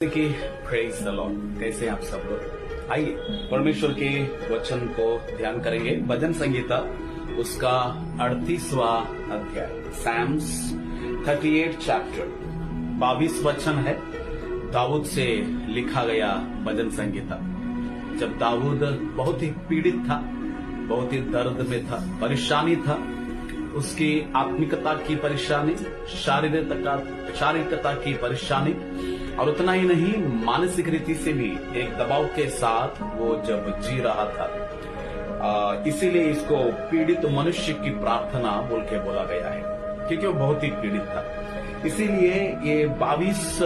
की praise the Lord. कैसे हैं आप सब लोग? आइए परमेश्वर के वचन को ध्यान करेंगे। भजन संगीता उसका 38वां अध्याय, सैम्स 38 चैप्टर 22 वचन है। दाऊद से लिखा गया भजन संगीता। जब दाऊद बहुत ही पीड़ित था, बहुत ही दर्द में था, परेशानी था, उसकी आत्मिकता की परेशानी, शारीरिकता की परेशानी, और उतना ही नहीं मानसिक रीति से भी एक दबाव के साथ वो जब जी रहा था। इसीलिए इसको पीड़ित मनुष्य की प्रार्थना बोल के बोला गया है, क्योंकि वो बहुत ही पीड़ित था। इसीलिए ये 22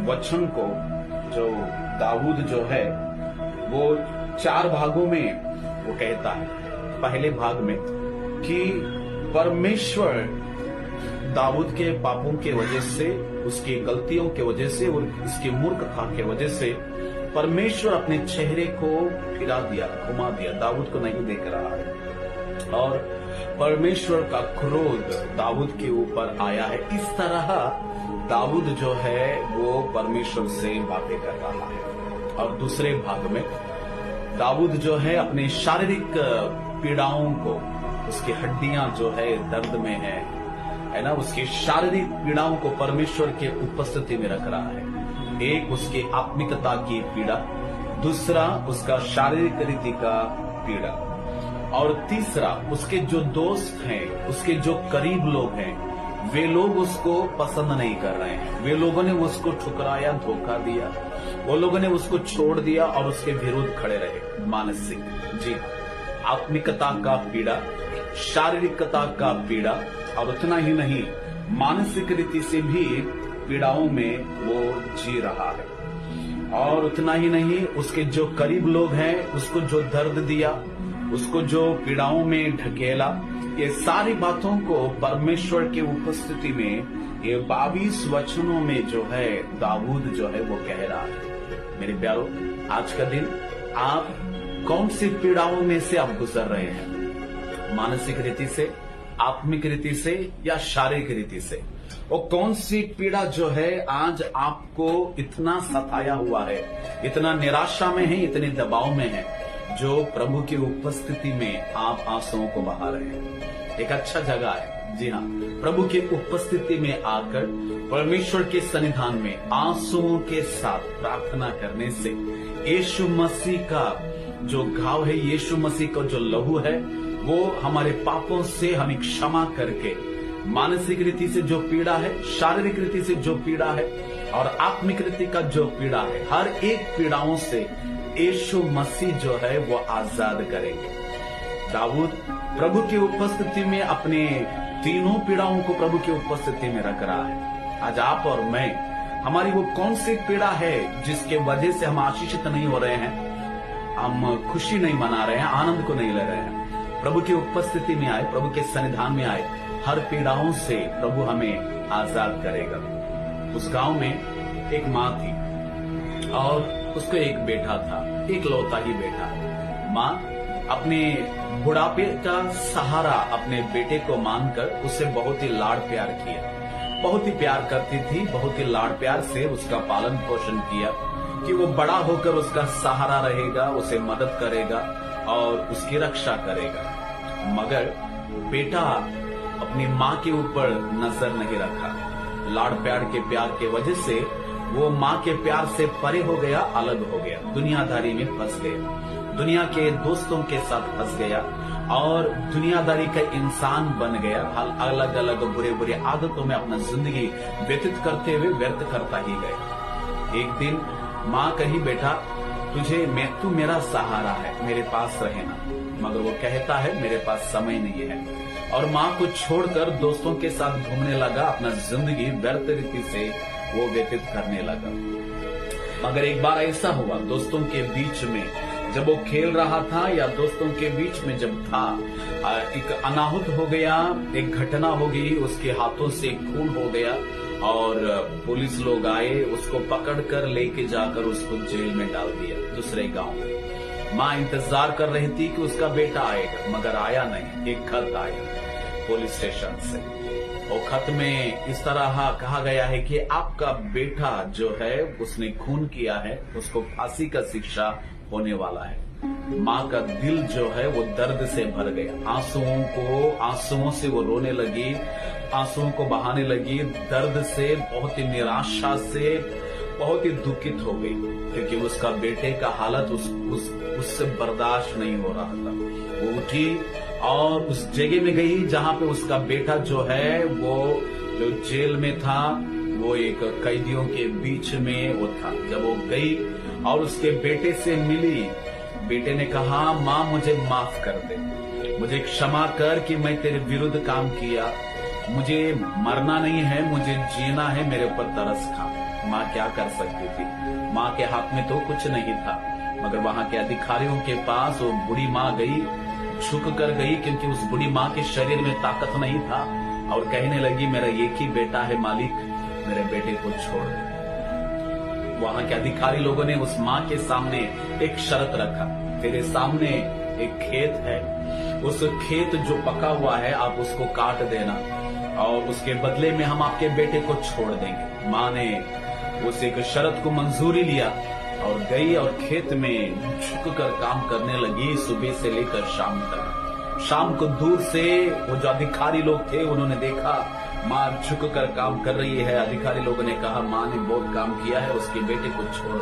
वचन को जो दाऊद जो है वो 4 भागों में वो कहता है। पहले भाग में कि परमेश्वर दाऊद के पापों के वजह से, उसकी गलतियों के वजह से और उसकी मूर्खता के वजह से परमेश्वर अपने चेहरे को फिरा दिया, घुमा दिया, दाऊद को नहीं देख रहा है और परमेश्वर का क्रोध दाऊद के ऊपर आया है। इस तरह दाऊद जो है वो परमेश्वर से बातें कर रहा है। और दूसरे भाग में दाऊद जो है अपने शारीरिक पीड़ाओं को, उसकी हड्डियां जो है दर्द में है ना, उसकी शारीरिक पीड़ाओं को परमेश्वर के उपस्थिति में रख रहा है। एक उसकी आत्मिकता की पीड़ा, दूसरा उसका शारीरिक रीति का पीड़ा, और तीसरा उसके जो दोस्त हैं, उसके जो करीब लोग हैं, वे लोग उसको पसंद नहीं कर रहे हैं। वे लोगों ने उसको ठुकराया, धोखा दिया, वो लोगों ने उसको छोड़ दिया और उसके विरुद्ध खड़े रहे। मानसिक, जी, आत्मिकता का पीड़ा, शारीरिकता का पीड़ा, और उतना ही नहीं मानसिक रीति से भी पीड़ाओं में वो जी रहा है। और उतना ही नहीं उसके जो करीब लोग हैं, उसको जो दर्द दिया, उसको जो पीड़ाओं में ढकेला, ये सारी बातों को परमेश्वर के उपस्थिति में ये 22 वचनों में जो है दाऊद जो है वो कह रहा है। मेरे प्यारो, आज का दिन आप कौन सी पीड़ाओं में से आप गुजर रहे हैं? मानसिक रीति से, आत्मिक रीति से या शारीरिक रीति से? वो कौन सी पीड़ा जो है आज आपको इतना सताया हुआ है, इतना निराशा में है, इतने दबाव में है, जो प्रभु की उपस्थिति में आप आंसुओं को बहा रहे हैं? एक अच्छा जगह है, जी हाँ, प्रभु की उपस्थिति में आकर परमेश्वर के सन्निधान में आंसुओं के साथ प्रार्थना करने से यीशु मसीह का जो घाव है, यीशु मसीह का जो लहू है, वो हमारे पापों से हमें क्षमा करके मानसिक रीति से जो पीड़ा है, शारीरिक रीति से जो पीड़ा है और आत्मिक रीति का जो पीड़ा है, हर एक पीड़ाओं से यीशु मसीह जो है वो आजाद करेंगे। दाऊद प्रभु की उपस्थिति में अपने तीनों पीड़ाओं को प्रभु की उपस्थिति में रख रहा है। आज आप और मैं, हमारी वो कौन सी पीड़ा है जिसके वजह से हम आशीषित नहीं हो रहे हैं, हम खुशी नहीं मना रहे हैं, आनंद को नहीं ले रहे हैं? प्रभु की उपस्थिति में आए, प्रभु के सन्निधान में आए, हर पीड़ाओं से प्रभु हमें आजाद करेगा। उस गांव में एक माँ थी और उसको एक बेटा था, एक लौता ही बेटा। माँ अपने बुढ़ापे का सहारा अपने बेटे को मानकर उसे बहुत ही लाड़ प्यार किया, बहुत ही प्यार करती थी, बहुत ही लाड़ प्यार से उसका पालन पोषण किया कि वो बड़ा होकर उसका सहारा रहेगा, उसे मदद करेगा और उसकी रक्षा करेगा। मगर बेटा अपनी माँ के ऊपर नजर नहीं रखा। लाड़ प्यार के वजह से वो माँ के प्यार से परे हो गया, अलग हो गया, दुनियादारी में फंस गया, दुनिया के दोस्तों के साथ फंस गया और दुनियादारी का इंसान बन गया। अलग अलग बुरे बुरे आदतों में अपना जिंदगी व्यतीत करते हुए व्यर्थ करता ही गया। एक दिन माँ कही, बेटा तू मेरा सहारा है, मेरे पास रहना। मगर वो कहता है, मेरे पास समय नहीं है, और माँ को छोड़कर दोस्तों के साथ घूमने लगा, अपना जिंदगी व्यर्थ रीति से वो व्यतीत करने लगा। मगर एक बार ऐसा हुआ, दोस्तों के बीच में जब वो खेल रहा था या दोस्तों के बीच में जब था, एक अनाहुत हो गया, एक घटना हो गई, उसके हाथों से खून हो गया और पुलिस लोग आए, उसको पकड़कर लेके जाकर उसको जेल में डाल दिया, दूसरे गांव में। माँ इंतजार कर रही थी कि उसका बेटा आएगा, मगर आया नहीं। एक खत आया पुलिस स्टेशन से और खत में इस तरह कहा गया है कि आपका बेटा जो है उसने खून किया है, उसको फांसी का शिक्षा होने वाला है। माँ का दिल जो है वो दर्द से भर गया, आंसुओं से वो रोने लगी, आंसुओं को बहाने लगी, दर्द से, बहुत ही निराशा से, बहुत ही दुखित हो गई, क्योंकि उसका बेटे का हालत उससे बर्दाश्त नहीं हो रहा था। वो उठी और उस जगह में गई जहां पे उसका बेटा जो है वो जो जेल में था, वो एक कैदियों के बीच में वो था। जब वो गई और उसके बेटे से मिली, बेटे ने कहा, माँ मुझे माफ कर दे, मुझे क्षमा कर कि मैं तेरे विरुद्ध काम किया, मुझे मरना नहीं है, मुझे जीना है, मेरे ऊपर तरस खा। माँ क्या कर सकती थी? माँ के हाथ में तो कुछ नहीं था, मगर वहां के अधिकारियों के पास वो बूढ़ी माँ गई, झुक कर गई, क्योंकि उस बूढ़ी माँ के शरीर में ताकत नहीं था, और कहने लगी, मेरा एक ही बेटा है मालिक, मेरे बेटे को छोड़ दे। वहां के अधिकारी लोगों ने उस माँ के सामने एक शर्त रखा, तेरे सामने एक खेत है, उस खेत जो पका हुआ है आप उसको काट देना, और उसके बदले में हम आपके बेटे को छोड़ देंगे। माँ ने उस एक शर्त को मंजूरी लिया और गई और खेत में झुककर काम करने लगी, सुबह से लेकर शाम तक। शाम को दूर से वो जो अधिकारी लोग थे उन्होंने देखा माँ झुककर काम कर रही है। अधिकारी लोगों ने कहा, माँ ने बहुत काम किया है, उसके बेटे को छोड़।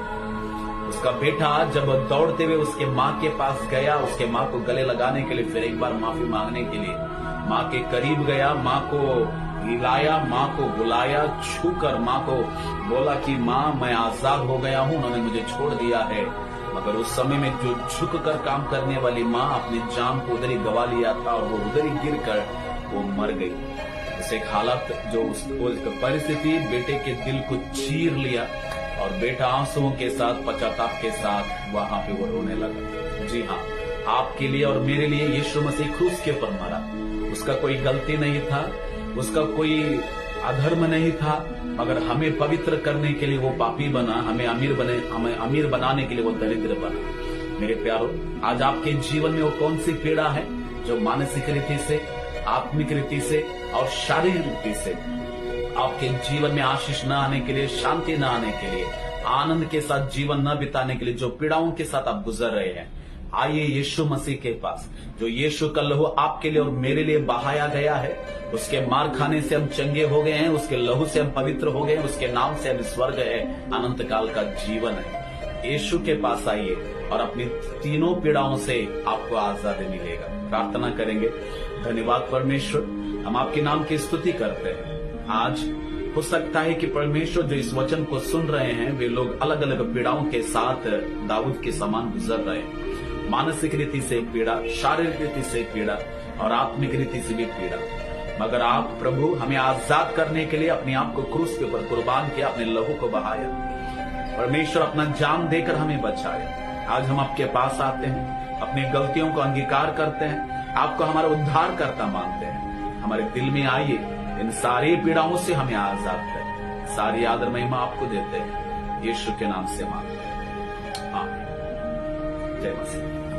उसका बेटा जब दौड़ते हुए उसके माँ के पास गया, उसके माँ को गले लगाने के लिए, फिर एक बार माफी मांगने के लिए माँ के करीब गया, माँ को हिलाया, माँ को बुलाया, छूकर माँ को बोला कि माँ मैं आजाद हो गया हूँ, उन्होंने मुझे छोड़ दिया है। मगर उस समय में जो झुककर काम करने वाली माँ अपनी जान को उधर ही गवा लिया था और वो उधर ही गिरकर वो मर गई। उस एक हालत जो उस परिस्थिति बेटे के दिल को चीर लिया और बेटा आंसुओं के साथ, पश्चाताप के साथ वहां पे वो रोने लगा। जी हाँ, आपके लिए और मेरे लिए यीशु मसीह क्रूस के ऊपर मरा। उसका कोई गलती नहीं था, उसका कोई अधर्म नहीं था, मगर हमें पवित्र करने के लिए वो पापी बना, हमें अमीर बनाने के लिए वो दरिद्र बना। मेरे प्यारो, आज आपके जीवन में वो कौन सी पीड़ा है जो मानसिक रीति से, आत्मिक रीति से और शारीरिक रीति से आपके जीवन में आशीष न आने के लिए, शांति न आने के लिए, आनंद के साथ जीवन न बिताने के लिए जो पीड़ाओं के साथ आप गुजर रहे हैं, आइए यीशु मसीह के पास। जो यीशु का लहू आपके लिए और मेरे लिए बहाया गया है, उसके मार खाने से हम चंगे हो गए हैं, उसके लहू से हम पवित्र हो गए हैं, उसके नाम से हम स्वर्ग है, अनंत काल का जीवन है। यीशु के पास आइए और अपनी तीनों पीड़ाओं से आपको आजादी मिलेगा। प्रार्थना करेंगे। धन्यवाद परमेश्वर, हम आपके नाम की स्तुति करते हैं। आज हो सकता है कि परमेश्वर जो इस वचन को सुन रहे हैं, वे लोग अलग अलग पीड़ाओं के साथ दाऊद के समान गुजर रहे हैं। मानसिक रीति से पीड़ा, शारीरिक रीति से पीड़ा और आत्मिक रीति से भी पीड़ा, मगर आप प्रभु हमें आजाद करने के लिए अपने आप को क्रूस के ऊपर कुर्बान किया, अपने लहू को बहाया। परमेश्वर अपना जान देकर हमें बचाया। आज हम आपके पास आते हैं, अपनी गलतियों को अंगीकार करते हैं, आपको हमारा उद्धार करता मानते हैं। हमारे दिल में आइए, इन सारी पीड़ाओं से हमें आजाद करें। सारी आदर महिमा आपको देते हैं, यीशु के नाम से मांगते हैं, आमीन। जय मसीह।